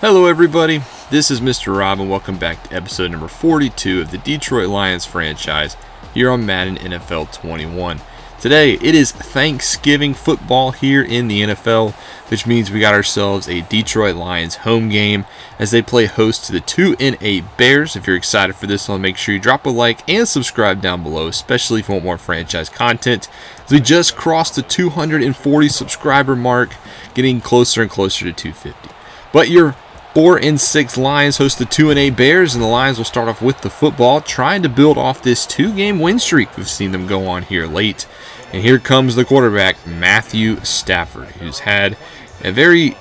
Hello everybody, this is Mr. Rob and welcome back to episode number 42 of the Detroit Lions franchise here on Madden NFL 21. Today it is Thanksgiving football here in the NFL, which means we got ourselves a Detroit Lions home game as they play host to the 2-8 Bears. If you're excited for this one, make sure you drop a like and subscribe down below, especially if you want more franchise content. As we just crossed the 240 subscriber mark, getting closer and closer to 250. But your 4-6 Lions host the 2-8 Bears, and the Lions will start off with the football, trying to build off this 2-game win streak we've seen them go on here late. And here comes the quarterback, Matthew Stafford, who's had a very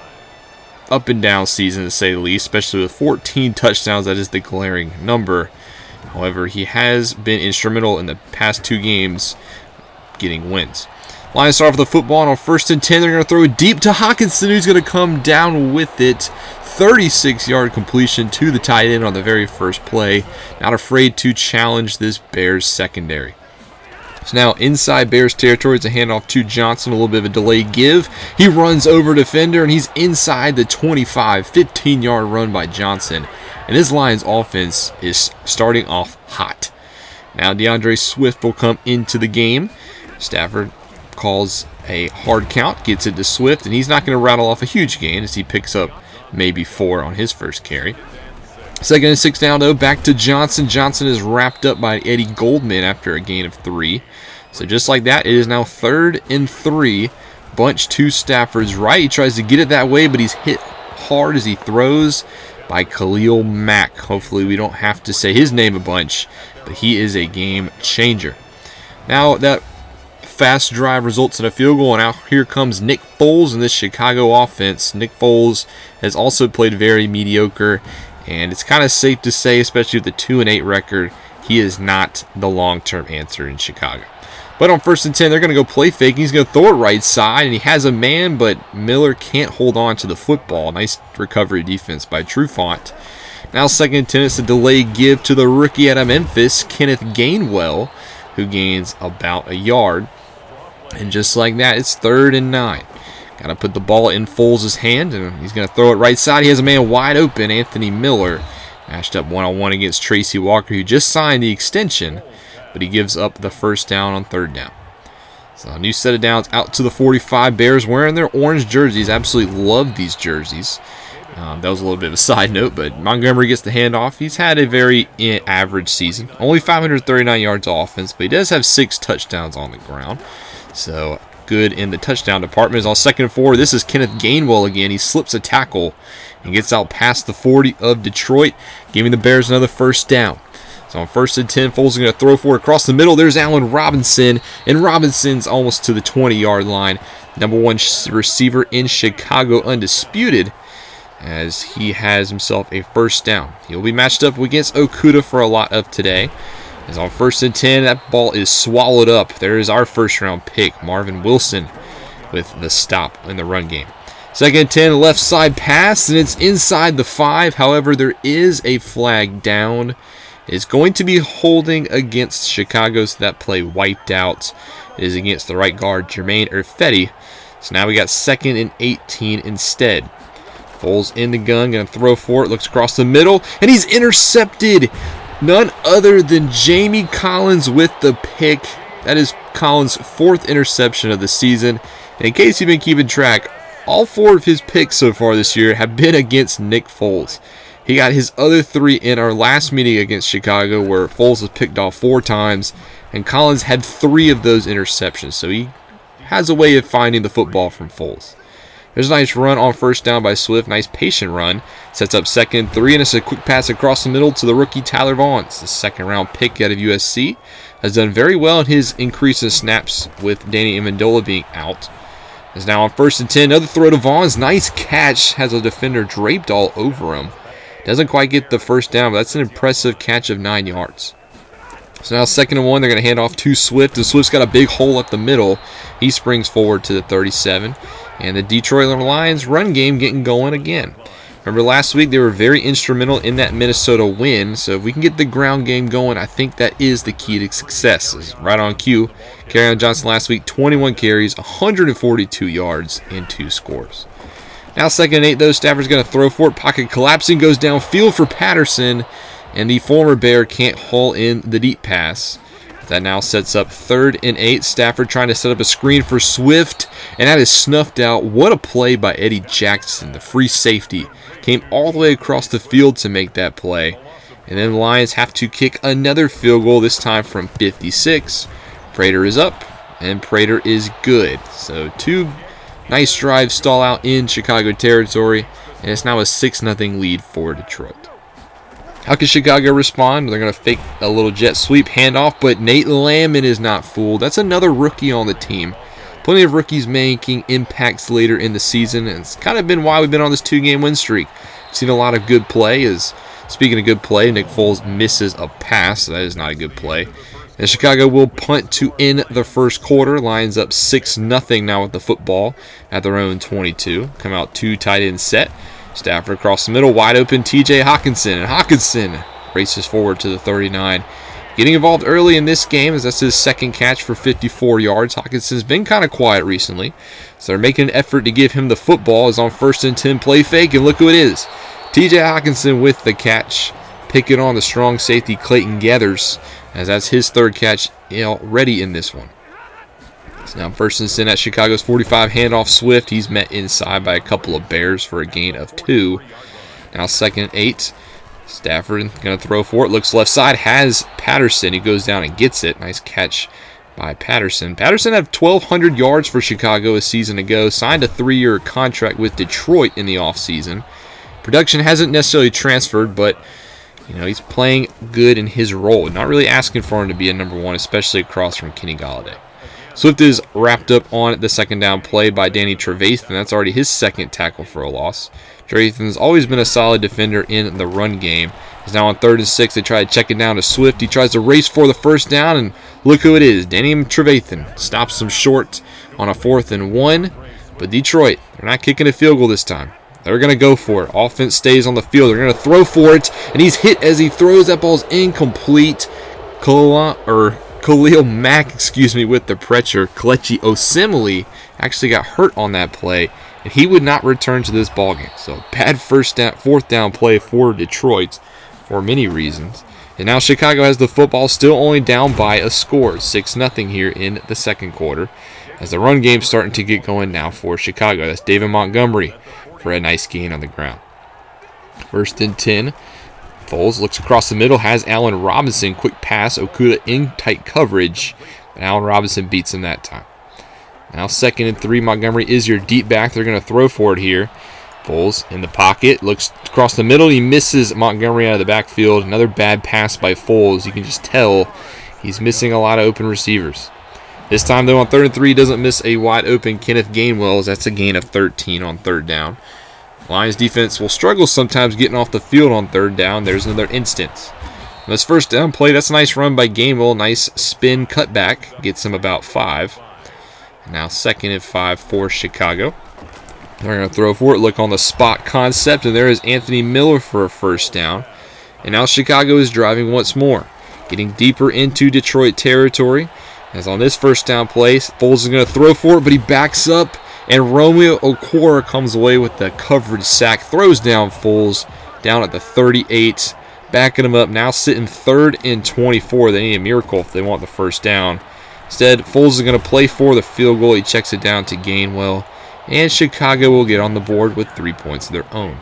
up and down season to say the least, especially with 14 touchdowns. That is the glaring number. However, he has been instrumental in the past two games getting wins. Lions start off with the football, and on 1st and 10, they're going to throw it deep to Hockenson, who's going to come down with it. 36-yard completion to the tight end on the very first play. Not afraid to challenge this Bears secondary. So now inside Bears territory, it's a handoff to Johnson, a little bit of a delayed give. He runs over defender, and he's inside the 25, 15-yard run by Johnson. And this Lions offense is starting off hot. Now DeAndre Swift will come into the game. Stafford calls a hard count, gets it to Swift, and he's not going to rattle off a huge gain as he picks up maybe 4 on his first carry. 2nd and 6 down, though, back to Johnson. Johnson is wrapped up by Eddie Goldman after a gain of 3. So just like that, it is now 3rd and 3. Bunch to Stafford's right. He tries to get it that way, but he's hit hard as he throws by Khalil Mack. Hopefully we don't have to say his name a bunch, but he is a game changer. Now that fast drive results in a field goal, and out here comes Nick Foles in this Chicago offense. Nick Foles has also played very mediocre, and it's kind of safe to say, especially with the 2-8 record, he is not the long-term answer in Chicago. But on 1st and 10, they're going to go play fake. He's going to throw it right side, and he has a man, but Miller can't hold on to the football. Nice recovery defense by Trufant. Now 2nd and 10, it's a delayed give to the rookie out of Memphis, Kenneth Gainwell, who gains about a yard. And just like that, it's 3rd and 9. Got to put the ball in Foles' hand, and he's going to throw it right side. He has a man wide open, Anthony Miller, matched up one-on-one against Tracy Walker, who just signed the extension, but he gives up the first down on 3rd down. So a new set of downs out to the 45. Bears wearing their orange jerseys. Absolutely love these jerseys. That was a little bit of a side note, but Montgomery gets the handoff. He's had a very average season. Only 539 yards of offense, but he does have 6 touchdowns on the ground. So good in the touchdown department. Is on 2nd and 4. This is Kenneth Gainwell again. He slips a tackle and gets out past the 40 of Detroit, giving the Bears another first down. So on 1st and 10, Foles is going to throw for it across the middle. There's Allen Robinson, and Robinson's almost to the 20-yard line. Number 1 receiver in Chicago, undisputed, as he has himself a first down. He'll be matched up against Okudah for a lot of today. As on 1st and 10, that ball is swallowed up. There is our first-round pick, Marvin Wilson, with the stop in the run game. 2nd and 10, left side pass, and it's inside the 5. However, there is a flag down. It's going to be holding against Chicago, so that play wiped out. It is against the right guard, Jermaine Irfetti. So now we got 2nd and 18 instead. Foles in the gun, going to throw for it, looks across the middle, and he's intercepted. None other than Jamie Collins with the pick. That is Collins' 4th interception of the season. And in case you've been keeping track, all 4 of his picks so far this year have been against Nick Foles. He got his other 3 in our last meeting against Chicago, where Foles was picked off 4 times, and Collins had 3 of those interceptions. So he has a way of finding the football from Foles. There's a nice run on 1st down by Swift. Nice patient run. Sets up 2nd and 3, and it's a quick pass across the middle to the rookie Tyler Vaughns. The 2nd-round pick out of USC has done very well in his increase in snaps with Danny Amendola being out. Is now on 1st and 10. Another throw to Vaughns. Nice catch. Has a defender draped all over him. Doesn't quite get the first down, but that's an impressive catch of 9 yards. So now 2nd and 1, they're going to hand off to Swift, and Swift's got a big hole up the middle. He springs forward to the 37, and the Detroit Lions run game getting going again. Remember last week they were very instrumental in that Minnesota win, so if we can get the ground game going, I think that is the key to success. It's right on cue. Kerryon Johnson last week, 21 carries, 142 yards, and 2 scores. Now 2nd and 8, though. Stafford's going to throw for it. Pocket collapsing, goes downfield for Patterson. And the former Bear can't haul in the deep pass. That now sets up 3rd and 8. Stafford trying to set up a screen for Swift. And that is snuffed out. What a play by Eddie Jackson, the free safety. Came all the way across the field to make that play. And then the Lions have to kick another field goal, this time from 56. Prater is up, and Prater is good. So 2 nice drives stall out in Chicago territory, and it's now a 6-0 lead for Detroit. How can Chicago respond? They're going to fake a little jet sweep handoff, but Nate Landman is not fooled. That's another rookie on the team. Plenty of rookies making impacts later in the season, and it's kind of been why we've been on this 2-game win streak. Seen a lot of good play. Speaking of good play, Nick Foles misses a pass, so that is not a good play. And Chicago will punt to end the first quarter. Lions up 6-0 now with the football at their own 22. Come out 2 tight end set. Stafford across the middle, wide open TJ Hockenson. And Hockenson races forward to the 39. Getting involved early in this game as that's his 2nd catch for 54 yards. Hawkinson's been kind of quiet recently, so they're making an effort to give him the football. Is on 1st and 10, play fake, and look who it is. TJ Hockenson with the catch. Picking on the strong safety Clayton Gathers, as that's his 3rd catch already in this one. So now 1st and 10 at Chicago's 45, handoff Swift. He's met inside by a couple of Bears for a gain of 2. Now 2nd and 8. Stafford going to throw for it. Looks left side. Has Patterson. He goes down and gets it. Nice catch by Patterson. Patterson had 1,200 yards for Chicago a season ago. Signed a 3-year contract with Detroit in the offseason. Production hasn't necessarily transferred, but he's playing good in his role. Not really asking for him to be a number 1, especially across from Kenny Gallaudet. Swift is wrapped up on the 2nd down play by Danny Trevathan. That's already his 2nd tackle for a loss. Trevathan's always been a solid defender in the run game. He's now on 3rd and 6. They try to check it down to Swift. He tries to race for the 1st down, and look who it is. Danny Trevathan stops him short on a 4th and 1. But Detroit, they're not kicking a field goal this time. They're going to go for it. Offense stays on the field. They're going to throw for it, and he's hit as he throws. That ball's incomplete. Khalil Mack, with the pressure. Kelechi Osemele actually got hurt on that play, and he would not return to this ballgame. So bad 4th down play for Detroit for many reasons. And now Chicago has the football, still only down by a score, 6-0 here in the 2nd quarter, as the run game's starting to get going now for Chicago. That's David Montgomery for a nice gain on the ground. 1st and 10. Foles looks across the middle, has Allen Robinson. Quick pass, Okuda in tight coverage, but Allen Robinson beats him that time. Now 2nd and 3, Montgomery is your deep back. They're going to throw for it here. Foles in the pocket, looks across the middle. He misses Montgomery out of the backfield. Another bad pass by Foles. You can just tell he's missing a lot of open receivers. This time, though, on 3rd and 3, doesn't miss a wide-open Kenneth Gainwell. That's a gain of 13 on 3rd down. Lions defense will struggle sometimes getting off the field on 3rd down. There's another instance. On this 1st down play, that's a nice run by Gainwell. Nice spin cutback. Gets him about 5. And now 2nd and 5 for Chicago. They're going to throw for it. Look on the spot concept, and there is Anthony Miller for a 1st down. And now Chicago is driving once more, getting deeper into Detroit territory. As on this 1st down play, Foles is going to throw for it, but he backs up, and Romeo Okwara comes away with the coverage sack, throws down Foles down at the 38, backing him up, now sitting 3rd and 24. They need a miracle if they want the 1st down. Instead, Foles is going to play for the field goal. He checks it down to Gainwell, and Chicago will get on the board with 3 points of their own.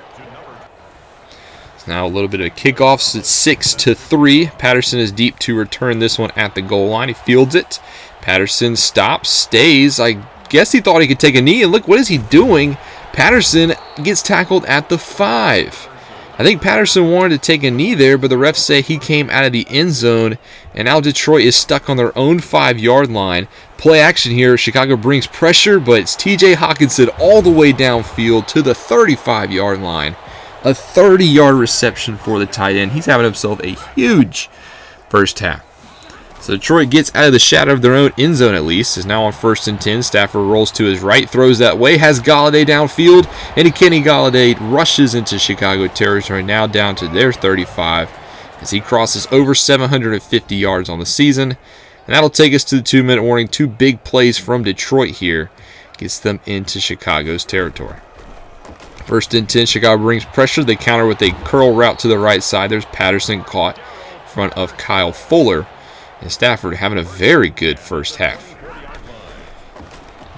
So now a little bit of a kickoff. So it's 6-3. Patterson is deep to return this one at the goal line. He fields it. Patterson stops, stays. I guess he thought he could take a knee, and look, what is he doing? Patterson gets tackled at the 5. I think Patterson wanted to take a knee there, but the refs say he came out of the end zone, and now Detroit is stuck on their own 5-yard line. Play action here. Chicago brings pressure, but it's TJ Hockenson all the way downfield to the 35-yard line. A 30-yard reception for the tight end. He's having himself a huge 1st half. So Detroit gets out of the shadow of their own end zone at least. Is now on 1st and 10. Stafford rolls to his right, throws that way, has Gallaudet downfield, and Kenny Gallaudet rushes into Chicago territory, now down to their 35 as he crosses over 750 yards on the season. And that'll take us to the 2-minute warning. 2 big plays from Detroit here gets them into Chicago's territory. First and 10, Chicago brings pressure. They counter with a curl route to the right side. There's Patterson caught in front of Kyle Fuller. And Stafford having a very good first half.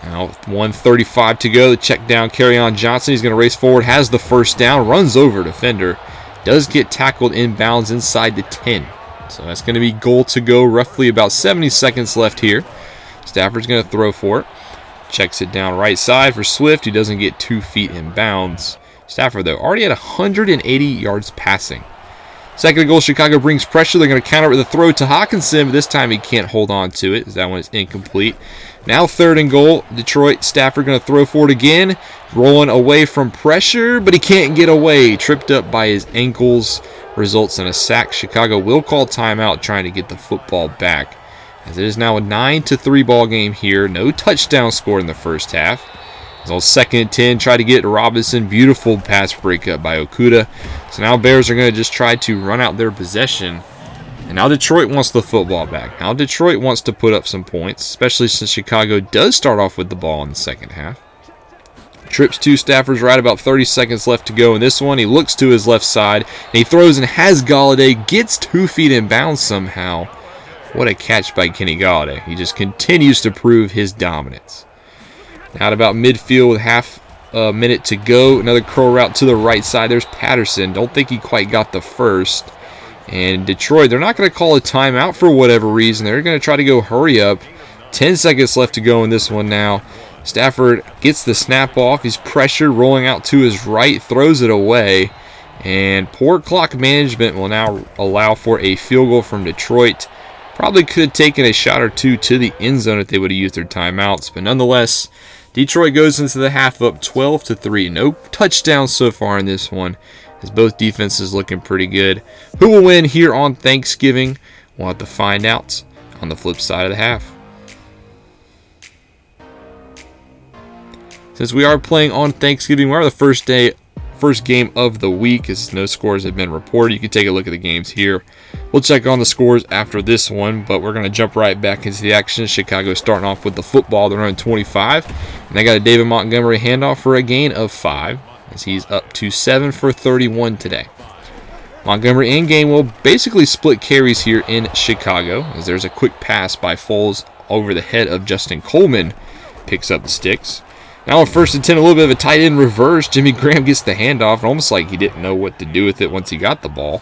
Now 1:35 to go. The check down, Kerryon Johnson. He's going to race forward, has the first down, runs over defender. Does get tackled inbounds inside the 10. So that's going to be goal to go, roughly about 70 seconds left here. Stafford's going to throw for it. Checks it down right side for Swift. He doesn't get 2 feet in bounds. Stafford, though, already at 180 yards passing. Second and goal, Chicago brings pressure. They're going to counter with a throw to Hockenson, but this time he can't hold on to it, as that one is incomplete. Now third and goal, Detroit. Stafford going to throw for it again. Rolling away from pressure, but he can't get away. Tripped up by his ankles. Results in a sack. Chicago will call timeout, trying to get the football back. As it is now a 9-3 ball game here. No touchdown scored in the first half. It's on second and 10. Try to get Robinson. Beautiful pass breakup by Okudah. So now Bears are going to just try to run out their possession. And now Detroit wants the football back. Now Detroit wants to put up some points, especially since Chicago does start off with the ball in the second half. Trips to Stafford's right, about 30 seconds left to go in this one. He looks to his left side, and he throws and has Gallaudet. Gets 2 feet in bounds somehow. What a catch by Kenny Gallaudet. He just continues to prove his dominance. Now at about midfield with half a minute to go. Another curl route to the right side. There's Patterson. Don't think he quite got the first. And Detroit, they're not going to call a timeout for whatever reason. They're going to try to go hurry up. 10 seconds left to go in this one now. Stafford gets the snap off. He's pressured, rolling out to his right, throws it away. And poor clock management will now allow for a field goal from Detroit. Probably could have taken a shot or two to the end zone if they would have used their timeouts. But nonetheless, Detroit goes into the half up 12-3. No touchdowns so far in this one, as both defenses looking pretty good. Who will win here on Thanksgiving? We'll have to find out on the flip side of the half. Since we are playing on Thanksgiving, we are the first game of the week, as no scores have been reported. You can take a look at the games here. We'll check on the scores after this one, but we're going to jump right back into the action. Chicago starting off with the football. They're on 25, and they got a David Montgomery handoff for a gain of 5, as he's up to 7 for 31 today. Montgomery and Gainwell basically split carries here in Chicago, as there's a quick pass by Foles over the head of Justin Coleman. Picks up the sticks. Now on first and 10, a little bit of a tight end reverse. Jimmy Graham gets the handoff, almost like he didn't know what to do with it once he got the ball.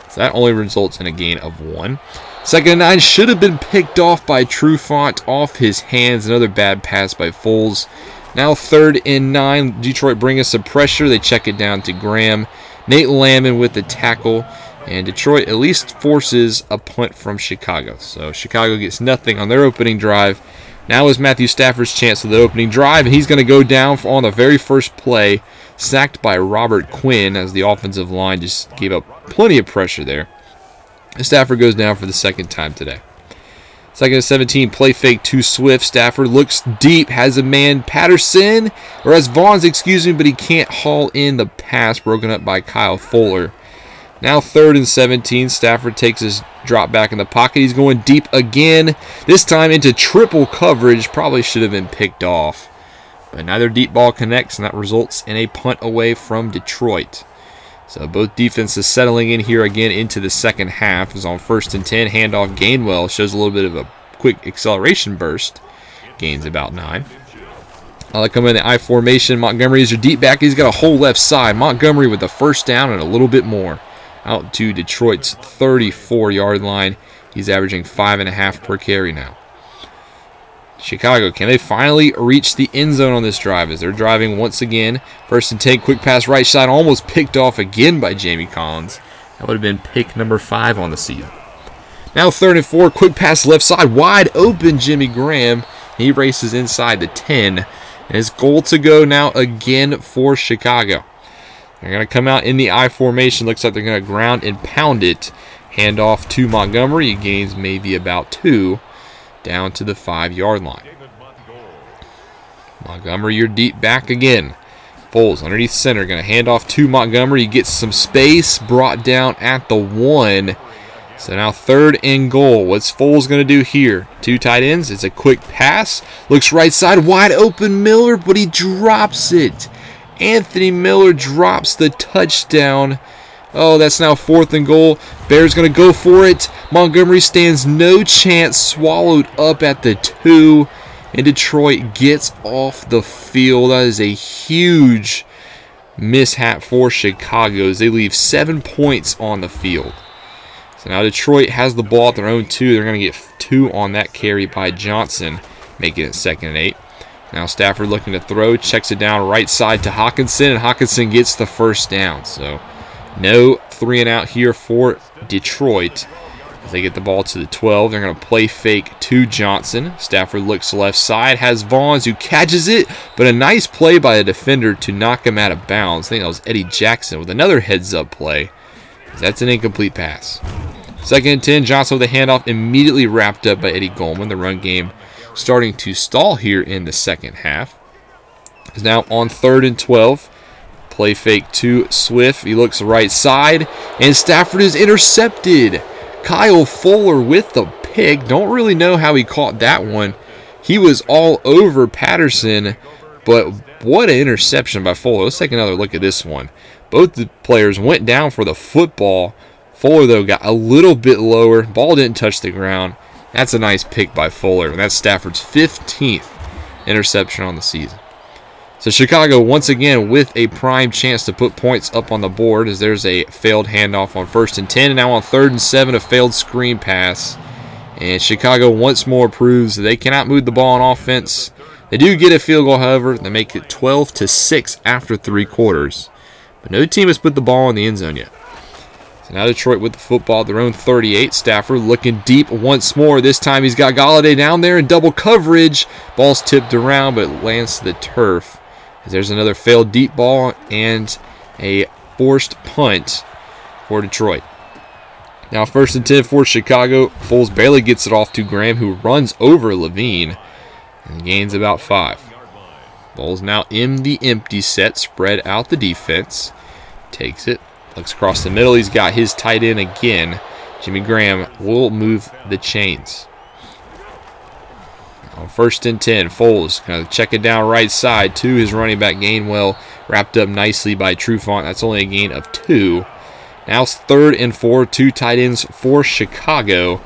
So that only results in a gain of 1. Second and 9 should have been picked off by Trufant off his hands. Another bad pass by Foles. Now third and 9, Detroit bring us some pressure. They check it down to Graham. Nate Landman with the tackle. And Detroit at least forces a punt from Chicago. So Chicago gets nothing on their opening drive. Now is Matthew Stafford's chance of the opening drive, and he's going to go down on the very first play, sacked by Robert Quinn, as the offensive line just gave up plenty of pressure there. And Stafford goes down for the second time today. Second and 17, play fake to Swift. Stafford looks deep, has a man, Patterson, or has Vaughns, but he can't haul in the pass, broken up by Kyle Fuller. Now third and 17, Stafford takes his drop back in the pocket. He's going deep again, this time into triple coverage. Probably should have been picked off. But neither deep ball connects, and that results in a punt away from Detroit. So both defenses settling in here again into the second half. Is on first and 10, handoff Gainwell. Shows a little bit of a quick acceleration burst. Gains about 9. I like him in the I formation. Montgomery is your deep back. He's got a whole left side. Montgomery with the first down and a little bit more. Out to Detroit's 34-yard line. He's averaging 5.5 per carry now. Chicago, can they finally reach the end zone on this drive as they're driving once again? First and 10, quick pass right side, almost picked off again by Jamie Collins. That would have been pick number 5 on the season. Now third and 4, quick pass left side, wide open Jimmy Graham. He races inside the 10. And it's goal to go now again for Chicago. They're going to come out in the I formation. Looks like they're going to ground and pound it. Hand off to Montgomery. He gains maybe about 2 down to the 5-yard line. Montgomery, you're deep back again. Foles underneath center. Going to hand off to Montgomery. He gets some space. Brought down at the 1. So now third and goal. What's Foles going to do here? 2 tight ends. It's a quick pass. Looks right side. Wide open Miller, but he drops it. Anthony Miller drops the touchdown. Oh, that's now 4th and goal. Bears going to go for it. Montgomery stands no chance, swallowed up at the 2. And Detroit gets off the field. That is a huge mishap for Chicago as they leave 7 points on the field. So now Detroit has the ball at their own 2. They're going to get 2 on that carry by Johnson, making it 2nd and 8. Now Stafford looking to throw, checks it down right side to Hockenson, and Hockenson gets the first down. So no 3 and out here for Detroit. As they get the ball to the 12, they're going to play fake to Johnson. Stafford looks left side, has Vaughns who catches it, but a nice play by a defender to knock him out of bounds. I think that was Eddie Jackson with another heads-up play. That's an incomplete pass. 2nd and 10, Johnson with a handoff immediately wrapped up by Eddie Goldman. The run game starting to stall here in the second half. Is now on 3rd and 12. Play fake to Swift. He looks right side, and Stafford is intercepted. Kyle Fuller with the pick. Don't really know how he caught that one. He was all over Patterson, but what an interception by Fuller. Let's take another look at this one. Both the players went down for the football. Fuller, though, got a little bit lower. Ball didn't touch the ground. That's a nice pick by Fuller, and that's Stafford's 15th interception on the season. So Chicago, once again, with a prime chance to put points up on the board as there's a failed handoff on 1st and 10. And now on 3rd and 7, a failed screen pass. And Chicago once more proves that they cannot move the ball on offense. They do get a field goal, however. They make it 12-6 after 3 quarters. But no team has put the ball in the end zone yet. So now Detroit with the football at their own 38. Stafford looking deep once more. This time he's got Gallaudet down there in double coverage. Ball's tipped around, but it lands to the turf. There's another failed deep ball and a forced punt for Detroit. Now 1st and 10 for Chicago. Foles barely gets it off to Graham, who runs over Levine and gains about 5. Foles now in the empty set, spread out the defense. Takes it, looks across the middle. He's got his tight end again. Jimmy Graham will move the chains. On 1st and 10, Foles kind of check it down right side to his running back Gainwell, wrapped up nicely by Trufant. That's only a gain of 2. Now it's 3rd and 4, 2 tight ends for Chicago.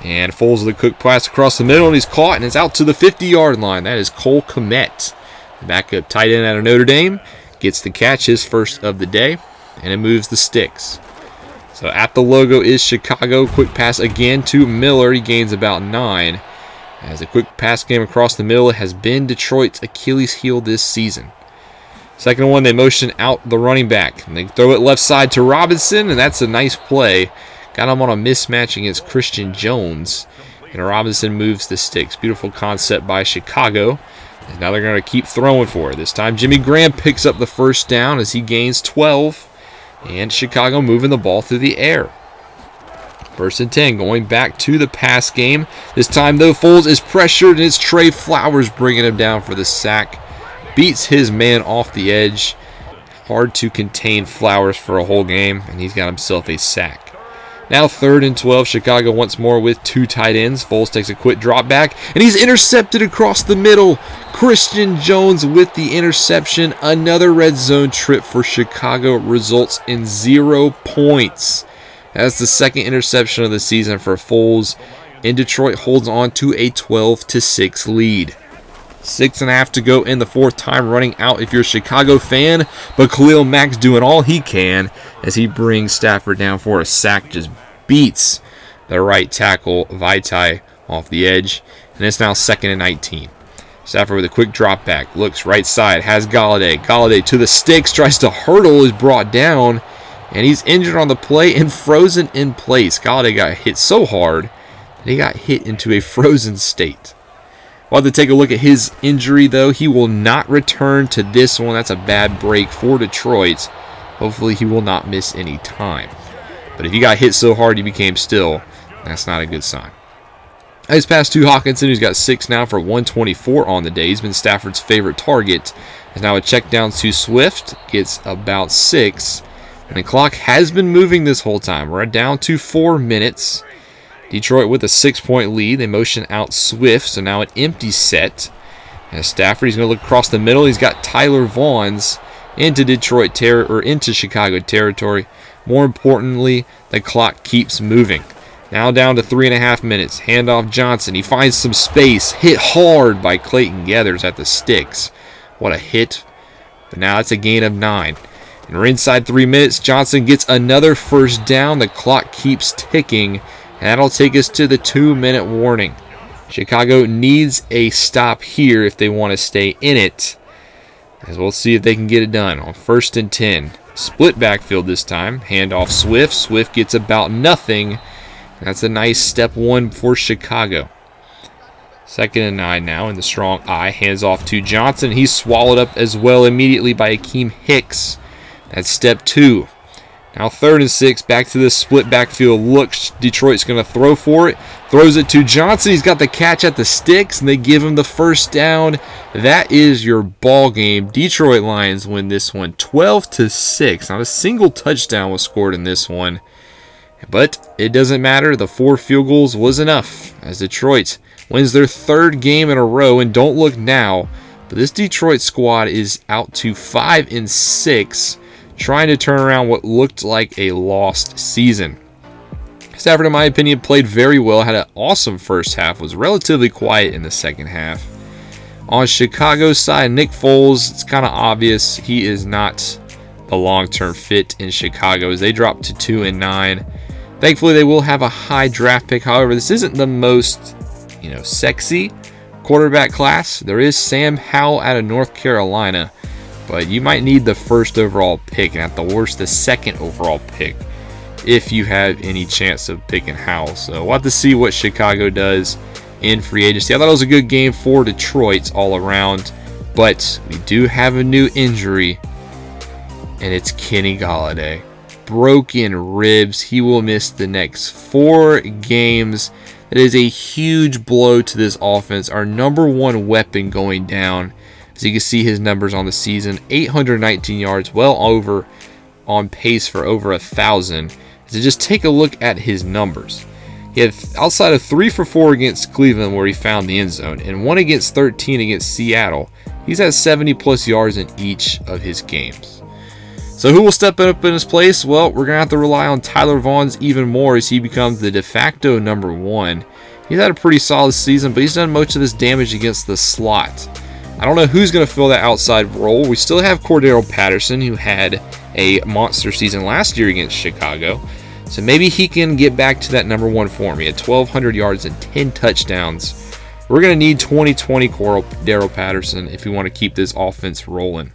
And Foles with a quick pass across the middle, and he's caught, and it's out to the 50-yard line. That is Cole Kmet, the backup tight end out of Notre Dame. Gets the catch, his first of the day, and it moves the sticks. So at the logo is Chicago. Quick pass again to Miller. He gains about 9. As a quick pass game across the middle has been Detroit's Achilles heel this season. Second one, they motion out the running back. And they throw it left side to Robinson, and that's a nice play. Got him on a mismatch against Christian Jones. And Robinson moves the sticks. Beautiful concept by Chicago. And now they're going to keep throwing for it. This time Jimmy Graham picks up the first down as he gains 12. And Chicago moving the ball through the air. 1st and 10, going back to the pass game. This time, though, Foles is pressured, and it's Trey Flowers bringing him down for the sack. Beats his man off the edge. Hard to contain Flowers for a whole game, and he's got himself a sack. Now 3rd and 12, Chicago once more with 2 tight ends. Foles takes a quick drop back, and he's intercepted across the middle. Christian Jones with the interception. Another red zone trip for Chicago results in 0 points. That's the 2nd interception of the season for Foles, and Detroit holds on to a 12-6 lead. 6.5 to go in the 4th time running out if you're a Chicago fan, but Khalil Mack's doing all he can as he brings Stafford down for a sack, just beats the right tackle Vaitai off the edge, and it's now 2nd and 19. Stafford with a quick drop back, looks right side, has Gallaudet. Gallaudet to the sticks, tries to hurdle, is brought down, and he's injured on the play and frozen in place. Gallaudet got hit so hard that he got hit into a frozen state. We'll have to take a look at his injury, though. He will not return to this one. That's a bad break for Detroit. Hopefully he will not miss any time. But if he got hit so hard he became still, that's not a good sign. Nice pass to Hockenson, who's got 6 now for 124 on the day. He's been Stafford's favorite target. There's now a check down to Swift. Gets about 6. And the clock has been moving this whole time. We're down to 4 minutes. Detroit with a 6-point lead. They motion out Swift, so now an empty set. As Stafford, he's going to look across the middle. He's got Tyler Vaughns. into into Chicago territory. More importantly, the clock keeps moving. Now down to 3.5 minutes. Handoff Johnson. He finds some space. Hit hard by Clayton Geathers at the sticks. What a hit. But now it's a gain of 9. And we're inside 3 minutes. Johnson gets another first down. The clock keeps ticking. And that'll take us to the 2-minute warning. Chicago needs a stop here if they want to stay in it. As we'll see if they can get it done on 1st and 10. Split backfield this time. Handoff Swift. Swift gets about nothing. That's a nice step 1 for Chicago. 2nd and 9 now in the strong I. Hands off to Johnson. He's swallowed up as well immediately by Akeem Hicks. That's step 2. Now 3rd and 6. Back to this split backfield look. Detroit's going to throw for it. Throws it to Johnson. He's got the catch at the sticks, and they give him the first down. That is your ball game. Detroit Lions win this one 12-6. Not a single touchdown was scored in this one. But it doesn't matter. The 4 field goals was enough as Detroit wins their 3rd game in a row. And don't look now, but this Detroit squad is out to 5-6, trying to turn around what looked like a lost season. Stafford, in my opinion, played very well. Had an awesome first half. Was relatively quiet in the second half. On Chicago's side, Nick Foles, it's kind of obvious he is not the long-term fit in Chicago as they drop to 2-9. Thankfully, they will have a high draft pick. However, this isn't the most, sexy quarterback class. There is Sam Howell out of North Carolina, but you might need the 1st overall pick, and at the worst, the 2nd overall pick, if you have any chance of picking Howell. So we'll have to see what Chicago does in free agency. I thought it was a good game for Detroit all around, but we do have a new injury, and it's Kenny Gallaudet. Broken ribs. He will miss the next 4 games. That is a huge blow to this offense. Our number 1 weapon going down. As you can see his numbers on the season, 819 yards, well over on pace for over 1,000. So just take a look at his numbers. He had outside of 3 for 4 against Cleveland where he found the end zone and 1 against 13 against Seattle. He's had 70 plus yards in each of his games. So who will step up in his place? Well, we're going to have to rely on Tyler Vaughns even more as he becomes the de facto number 1. He's had a pretty solid season, but he's done most of his damage against the slot. I don't know who's going to fill that outside role. We still have Cordero Patterson, who had a monster season last year against Chicago. So maybe he can get back to that number 1 form. He had 1,200 yards and 10 touchdowns. We're going to need 2020 Cordero Patterson if we want to keep this offense rolling.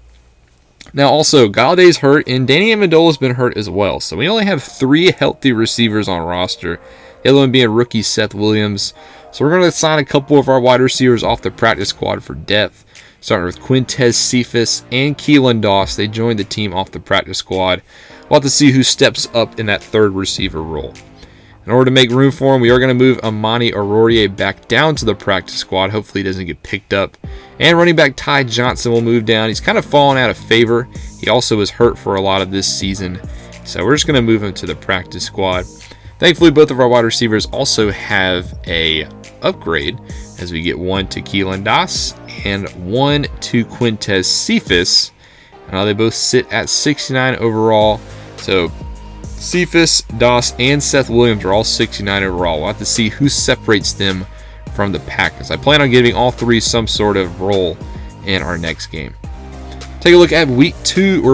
Now also, Gallaudet's hurt, and Danny Amendola's been hurt as well. So we only have 3 healthy receivers on roster. The other one being rookie Seth Williams. So we're going to sign a couple of our wide receivers off the practice squad for depth. Starting with Quintez Cephas and Keelan Doss. They joined the team off the practice squad. We'll have to see who steps up in that 3rd receiver role. In order to make room for him, we are going to move Amani Arourier back down to the practice squad. Hopefully he doesn't get picked up. And running back Ty Johnson will move down. He's kind of fallen out of favor. He also was hurt for a lot of this season. So we're just going to move him to the practice squad. Thankfully, both of our wide receivers also have a upgrade as we get 1 to Keelan Doss and 1 to Quintez Cephas. Now they both sit at 69 overall. So Cephas, Doss, and Seth Williams are all 69 overall. We'll have to see who separates them from the Packers. I plan on giving all 3 some sort of role in our next game. Take a look at week 12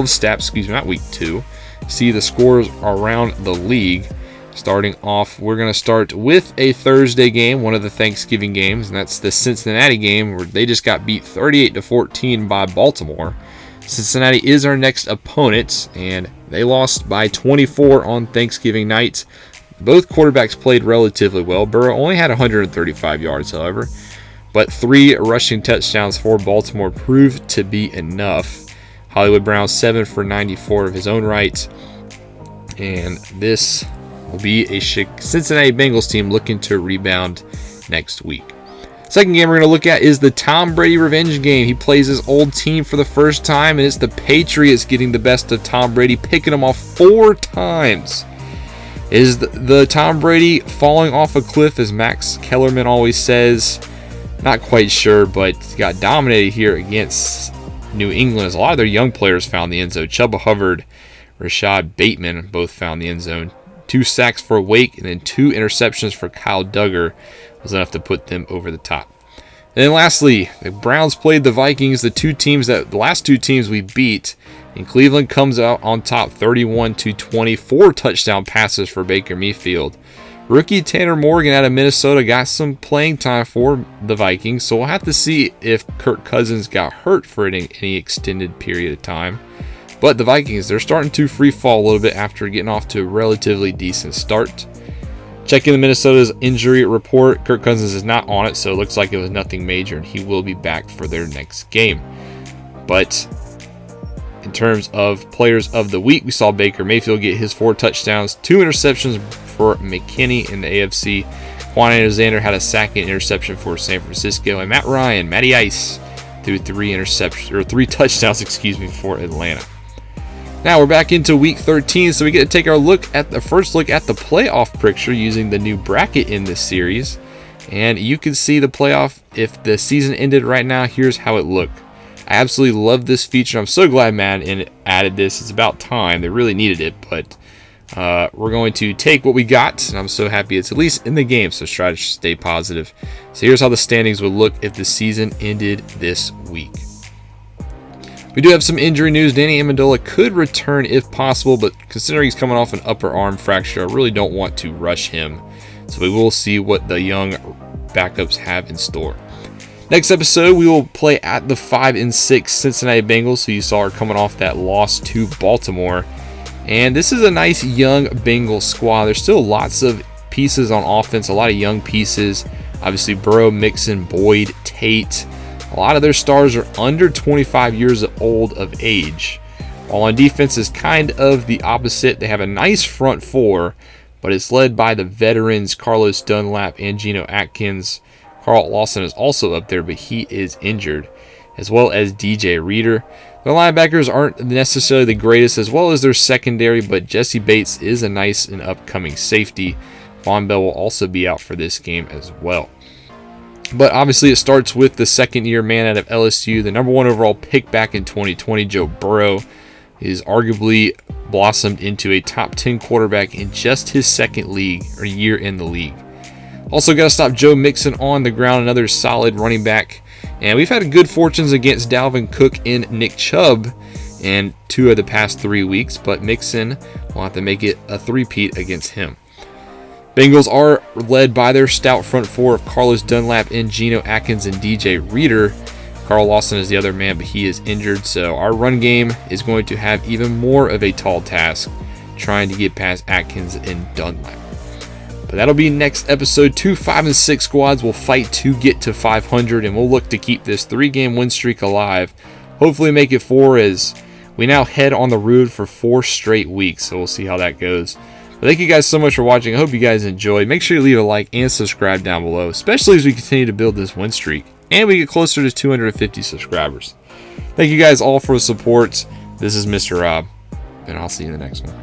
stats, not week 2. See the scores around the league. Starting off, we're going to start with a Thursday game, one of the Thanksgiving games, and that's the Cincinnati game where they just got beat 38-14 by Baltimore. Cincinnati is our next opponent, and they lost by 24 on Thanksgiving night. Both quarterbacks played relatively well. Burrow only had 135 yards, however, but 3 rushing touchdowns for Baltimore proved to be enough. Hollywood Brown 7 for 94 of his own right, and this will be a Cincinnati Bengals team looking to rebound next week. Second game we're going to look at is the Tom Brady revenge game. He plays his old team for the first time, and it's the Patriots getting the best of Tom Brady, picking him off 4 times. Is the Tom Brady falling off a cliff, as Max Kellerman always says? Not quite sure, but got dominated here against New England, as a lot of their young players found the end zone. Chuba Hubbard, Rashad Bateman both found the end zone. 2 sacks for Wake and then 2 interceptions for Kyle Duggar was enough to put them over the top. And then lastly, the Browns played the Vikings, the last two teams we beat. And Cleveland comes out on top 31-20, 4 touchdown passes for Baker Mayfield. Rookie Tanner Morgan out of Minnesota got some playing time for the Vikings, so we'll have to see if Kirk Cousins got hurt for any extended period of time. But the Vikings, they're starting to free fall a little bit after getting off to a relatively decent start. Checking the Minnesota's injury report, Kirk Cousins is not on it, so it looks like it was nothing major, and he will be back for their next game. But in terms of players of the week, we saw Baker Mayfield get his 4 touchdowns, 2 interceptions for McKinney in the AFC. Quan Alexander had a sack and interception for San Francisco, and Matty Ice, threw 3 touchdowns, for Atlanta. Now we're back into week 13, so we get to take our first look at the playoff picture using the new bracket in this series. And you can see the playoff if the season ended right now. Here's how it looked. I absolutely love this feature. I'm so glad Madden added this. It's about time. They really needed it, but we're going to take what we got, and I'm so happy it's at least in the game, so try to stay positive. So here's how the standings would look if the season ended this week. We do have some injury news. Danny Amendola could return if possible, but considering he's coming off an upper arm fracture, I really don't want to rush him. So we will see what the young backups have in store. Next episode, we will play at the 5-6 Cincinnati Bengals, who you saw are coming off that loss to Baltimore. And this is a nice young Bengals squad. There's still lots of pieces on offense, a lot of young pieces. Obviously, Burrow, Mixon, Boyd, Tate. A lot of their stars are under 25 years old of age. While on defense is kind of the opposite. They have a nice front 4, but it's led by the veterans Carlos Dunlap and Geno Atkins. Carl Lawson is also up there, but he is injured, as well as DJ Reader. Their linebackers aren't necessarily the greatest, as well as their secondary, but Jesse Bates is a nice and upcoming safety. Von Bell will also be out for this game as well. But obviously it starts with the second-year man out of LSU, the number 1 overall pick back in 2020, Joe Burrow. Is arguably blossomed into a top 10 quarterback in just his second year in the league. Also got to stop Joe Mixon on the ground, another solid running back. And we've had good fortunes against Dalvin Cook and Nick Chubb in 2 of the past 3 weeks, but Mixon will have to make it a three-peat against him. Bengals are led by their stout front 4 of Carlos Dunlap and Geno Atkins and DJ Reader. Carl Lawson is the other man, but he is injured, so our run game is going to have even more of a tall task trying to get past Atkins and Dunlap. But that'll be next episode. 2 5-6 squads will fight to get to 500, and we'll look to keep this 3-game win streak alive. Hopefully make it 4, as we now head on the road for 4 straight weeks, so we'll see how that goes. But thank you guys so much for watching. I hope you guys enjoyed. Make sure you leave a like and subscribe down below, especially as we continue to build this win streak and we get closer to 250 subscribers. Thank you guys all for the support. This is Mr. Rob, and I'll see you in the next one.